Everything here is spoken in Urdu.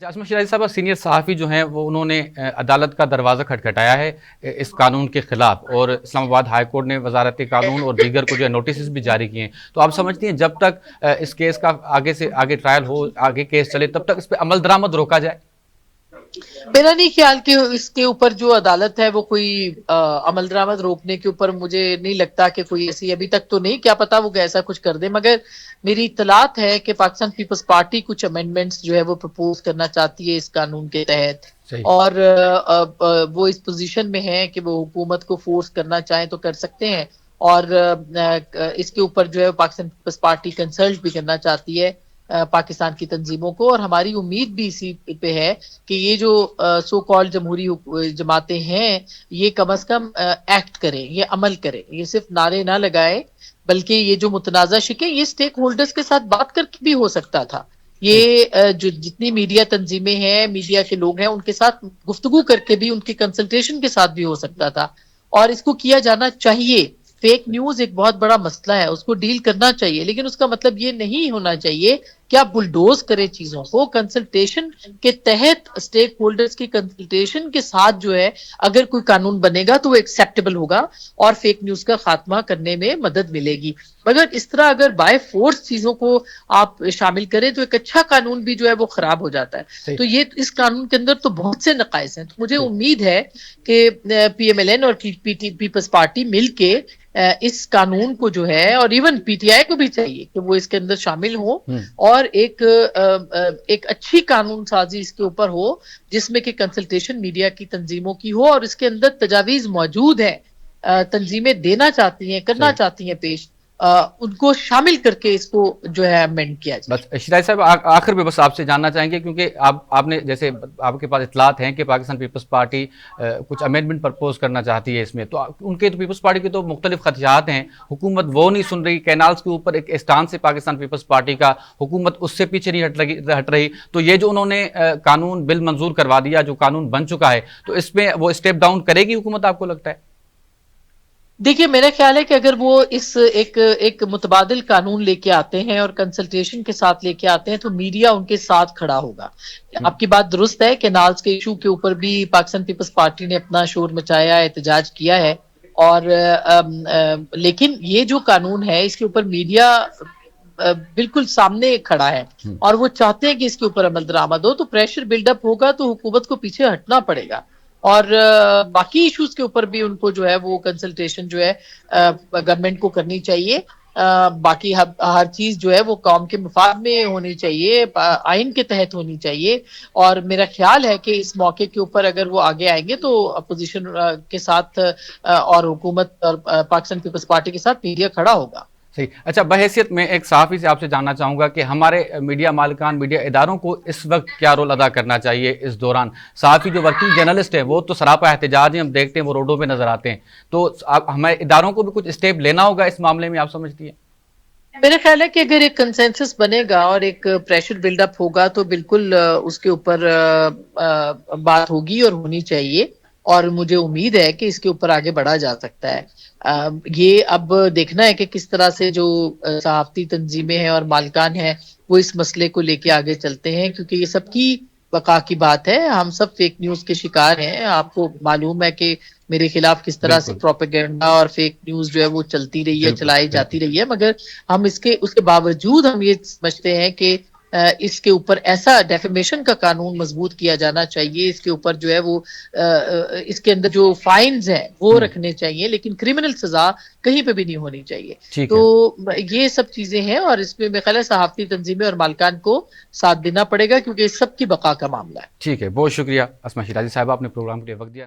اسما شیرازی صاحب سینئر صحافی جو ہیں وہ انہوں نے عدالت کا دروازہ کھٹکھٹایا ہے اس قانون کے خلاف، اور اسلام آباد ہائی کورٹ نے وزارت قانون اور دیگر کو جو ہے نوٹسز بھی جاری کیے ہیں. تو آپ سمجھتی ہیں جب تک اس کیس کا آگے سے آگے ٹرائل ہو، آگے کیس چلے، تب تک اس پہ عمل درآمد روکا جائے؟ میرا نہیں خیال کہ اس کے اوپر جو عدالت ہے وہ کوئی عمل درآمد روکنے کے اوپر، مجھے نہیں لگتا کہ کوئی ایسی ابھی تک تو نہیں، کیا پتا وہ ایسا کچھ کر دے. مگر میری اطلاعات ہے کہ پاکستان پیپلز پارٹی کچھ امینڈمنٹس جو ہے وہ پرپوز کرنا چاہتی ہے اس قانون کے تحت، صحیح. اور وہ اس پوزیشن میں ہے کہ وہ حکومت کو فورس کرنا چاہیں تو کر سکتے ہیں، اور اس کے اوپر جو ہے پاکستان پیپلز پارٹی کنسلٹ بھی کرنا چاہتی ہے پاکستان کی تنظیموں کو. اور ہماری امید بھی اسی پہ ہے کہ یہ جو سو کال جمہوری جماعتیں ہیں یہ کم از کم ایکٹ کریں، یہ عمل کریں، یہ صرف نعرے نہ لگائے، بلکہ یہ جو متنازع شکیں یہ سٹیک ہولڈرز کے ساتھ بات کر کے بھی ہو سکتا تھا. یہ جو جتنی میڈیا تنظیمیں ہیں، میڈیا کے لوگ ہیں، ان کے ساتھ گفتگو کر کے بھی، ان کی کنسلٹیشن کے ساتھ بھی ہو سکتا تھا. اور اس کو کیا جانا چاہیے. فیک نیوز ایک بہت بڑا مسئلہ ہے، اس کو ڈیل کرنا چاہیے، لیکن اس کا مطلب یہ نہیں ہونا چاہیے کہ آپ بلڈوز کریں چیزوں کو. کنسلٹیشن کے تحت، اسٹیک ہولڈرز کی کنسلٹیشن کے ساتھ جو ہے اگر کوئی قانون بنے گا تو وہ ایکسیپٹیبل ہوگا اور فیک نیوز کا خاتمہ کرنے میں مدد ملے گی. مگر اس طرح اگر بائی فورس چیزوں کو آپ شامل کریں تو ایک اچھا قانون بھی جو ہے وہ خراب ہو جاتا ہے. تو یہ اس قانون کے اندر تو بہت سے نقائص ہیں. تو مجھے امید ہے کہ پی ایم ایل این اور پیپلز پارٹی مل کے اس قانون کو جو ہے، اور ایون پی ٹی آئی کو بھی چاہیے کہ وہ اس کے اندر شامل ہوں اور ایک اچھی قانون سازی اس کے اوپر ہو، جس میں کہ کنسلٹیشن میڈیا کی تنظیموں کی ہو، اور اس کے اندر تجاویز موجود ہے، تنظیمیں دینا چاہتی ہیں، کرنا چاہتی ہیں پیش، ان کو شامل کر کے اس کو جو ہے امینڈ کیا جائے. بس شیرازی صاحب آخر میں بس آپ سے جاننا چاہیں گے، کیونکہ آپ نے جیسے آپ کے پاس اطلاعات ہیں کہ پاکستان پیپلز پارٹی کچھ امینڈمنٹ پرپوز کرنا چاہتی ہے اس میں، تو ان کے تو پیپلز پارٹی کے تو مختلف خدشات ہیں، حکومت وہ نہیں سن رہی، کینالز کے اوپر ایک اسٹانس ہے پاکستان پیپلز پارٹی کا، حکومت اس سے پیچھے نہیں ہٹ رہی. تو یہ جو انہوں نے قانون بل منظور کروا دیا، جو قانون بن چکا ہے، تو اس میں وہ اسٹیپ ڈاؤن کرے گی حکومت، آپ کو لگتا ہے؟ دیکھیے میرا خیال ہے کہ اگر وہ اس ایک متبادل قانون لے کے آتے ہیں اور کنسلٹیشن کے ساتھ لے کے آتے ہیں تو میڈیا ان کے ساتھ کھڑا ہوگا. آپ کی بات درست ہے کہ نالز کے ایشو کے اوپر بھی پاکستان پیپلز پارٹی نے اپنا شور مچایا، احتجاج کیا ہے، اور لیکن یہ جو قانون ہے اس کے اوپر میڈیا بالکل سامنے کھڑا ہے اور وہ چاہتے ہیں کہ اس کے اوپر عمل درآمد ہو. تو پریشر بلڈ اپ ہوگا تو حکومت کو پیچھے ہٹنا پڑے گا، اور باقی ایشوز کے اوپر بھی ان کو جو ہے وہ کنسلٹیشن جو ہے گورنمنٹ کو کرنی چاہیے. باقی ہر چیز جو ہے وہ قوم کے مفاد میں ہونی چاہیے، آئین کے تحت ہونی چاہیے. اور میرا خیال ہے کہ اس موقع کے اوپر اگر وہ آگے آئیں گے تو اپوزیشن کے ساتھ اور حکومت اور پاکستان پیپلز پارٹی کے ساتھ میڈیا کھڑا ہوگا. صحیح. اچھا، بحیثیت میں ایک صحافی سے آپ سے جاننا چاہوں گا کہ ہمارے میڈیا مالکان، میڈیا اداروں کو اس وقت کیا رول ادا کرنا چاہیے اس دوران؟ صحافی جو ورکنگ جرنلسٹ ہیں وہ تو سراپا احتجاج ہیں، ہم دیکھتے ہیں وہ روڈوں پہ نظر آتے ہیں، تو ہمارے اداروں کو بھی کچھ اسٹیپ لینا ہوگا اس معاملے میں، آپ سمجھتی ہیں؟ میرا خیال ہے کہ اگر ایک کنسنسس بنے گا اور ایک پریشر بلڈ اپ ہوگا تو بالکل اس کے اوپر بات ہوگی اور ہونی چاہیے، اور مجھے امید ہے کہ اس کے اوپر آگے بڑھا جا سکتا ہے. یہ اب دیکھنا ہے کہ کس طرح سے جو صحافتی تنظیمیں ہیں اور مالکان ہیں وہ اس مسئلے کو لے کے آگے چلتے ہیں، کیونکہ یہ سب کی بقا کی بات ہے. ہم سب فیک نیوز کے شکار ہیں. آپ کو معلوم ہے کہ میرے خلاف کس طرح سے پروپیگنڈا اور فیک نیوز جو ہے وہ چلتی رہی ہے، چلائی جاتی رہی ہے، مگر ہم اس کے باوجود ہم یہ سمجھتے ہیں کہ اس کے اوپر ایسا ڈیفیمیشن کا قانون مضبوط کیا جانا چاہیے. اس کے اوپر جو ہے وہ اس کے اندر جو فائنز ہیں وہ رکھنے چاہیے، لیکن کرمنل سزا کہیں پہ بھی نہیں ہونی چاہیے. تو یہ سب چیزیں ہیں اور اس میں میرے خیال ہے صحافتی تنظیمیں اور مالکان کو ساتھ دینا پڑے گا، کیونکہ اس سب کی بقا کا معاملہ ہے. ٹھیک ہے، بہت شکریہ اسما شیرازی صاحب، آپ نے پروگرام کے لیے وقت دیا.